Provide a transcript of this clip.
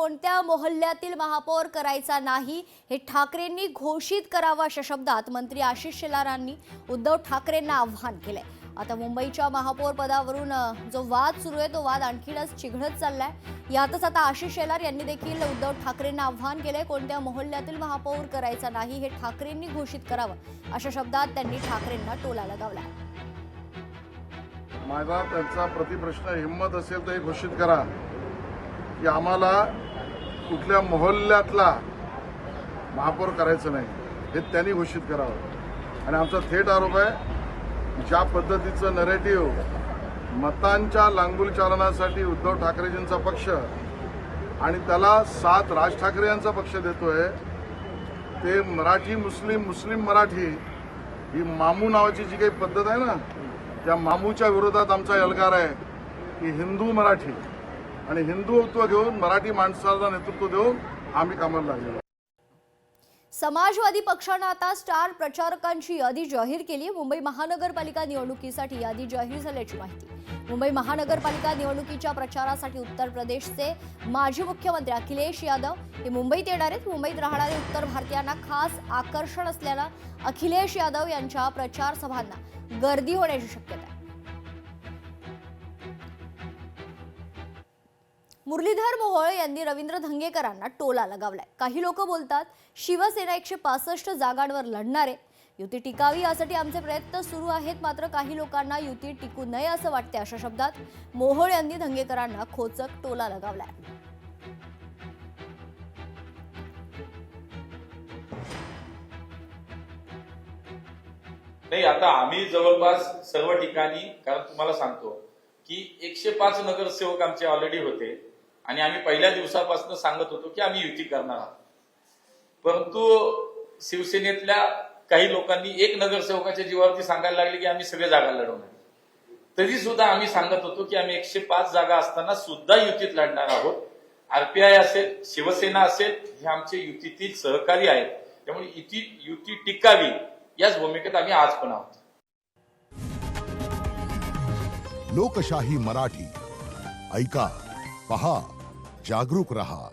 कोणत्या मोहल्ल्यातील महापौर करायचा नाही हे ठाकरेंनी घोषित करावं अशा शब्दात मंत्री आशिष शेलार यांनी उद्धव ठाकरेंना आव्हान केलंय। आता मुंबईच्या महापौर पदावरून जो वाद सुरू आहे तो वाद आणखीनच चिघळत चाललाय। यातच आता आशिष शेलार यांनी देखील उद्धव ठाकरेंना आव्हान केलंय, कोणत्या मोहल्ल्यातील महापौर करायचा नाही हे ठाकरेंनी घोषित करावं अशा शब्दात त्यांनी ठाकरेंना टोला लगावलाय। माझा त्यांचा प्रतिप्रश्न हिम्मत असेल तर हे घोषित करा की आम्हाला कुठल्या मोहल्ल्यातला महापौर करायचं नाही, हे त्यांनी घोषित करावं। आणि आमचा थेट आरोप आहे, ज्या पद्धतीचं नरेटिव्ह मतांच्या लांगुलचालनासाठी उद्धव ठाकरेजींचा पक्ष आणि त्याला साथ राज ठाकरे यांचा पक्ष देतोय, ते मराठी मुस्लिम, मुस्लिम मराठी ही मामू नावाची जी काही पद्धत आहे ना, त्या मामूच्या विरोधात आमचा एल्गार आहे की हिंदू मराठी आणि हिंदुत्व घेऊन मराठी माणसाला नेतृत्व देऊन आम्ही कामाला लागलो। समाजवादी पक्षाने आता स्टार प्रचारकांची यादी जाहीर केली। मुंबई महानगरपालिका निवडणुकीसाठी यादी जाहीर झाल्याची माहिती। मुंबई महानगरपालिका निवडणुकीच्या प्रचारासाठी उत्तर प्रदेशचे माजी मुख्यमंत्री अखिलेश यादव हे मुंबईत येणार आहेत। मुंबईत राहणारे उत्तर भारतीयांना खास आकर्षण असलेला अखिलेश यादव यांच्या प्रचार सभांना गर्दी होण्याची शक्यता आहे। मुरलीधर मोहोळ यांनी रवींद्र धंगेकरांना टोला लगावलाय। काही लोक बोलतात शिवसेना 165 जागांवर लढणार आहे, युती टिकावी यासाठी आमचे प्रयत्न सुरू आहेत, मात्र काही लोकांना युती टिकू नये असं वाटते अशा शब्दात मोहोळ यांनी धंगेकरांना खोचक टोला लगावलाय। नाही, आता आम्ही जवळपास सर्व ठिकाणी, कारण तुम्हाला सांगतो की 105 नगरसेवक आमचे ऑलरेडी होते आणि आम्ही पहिल्या दिवसापासून सांगत होतो की आम्ही युती करणार आहोत। परंतु शिवसेनेतल्या काही लोकांनी एक नगरसेवकाच्या जीवावरती सांगायला लागले की आम्ही सगळे जागा लढवणार। तरी सुद्धा आम्ही सांगत होतो की आम्ही 105 जागा असताना सुद्धा युतीत लढणार आहोत। आरपीआय असेल, शिवसेना असेल, हे आमचे युतीतील सहकारी आहेत, त्यामुळे युती टिकावी याच भूमिकेत आम्ही आज पण आहोत। लोकशाही मराठी ऐका, पहा, जागरूक रहा।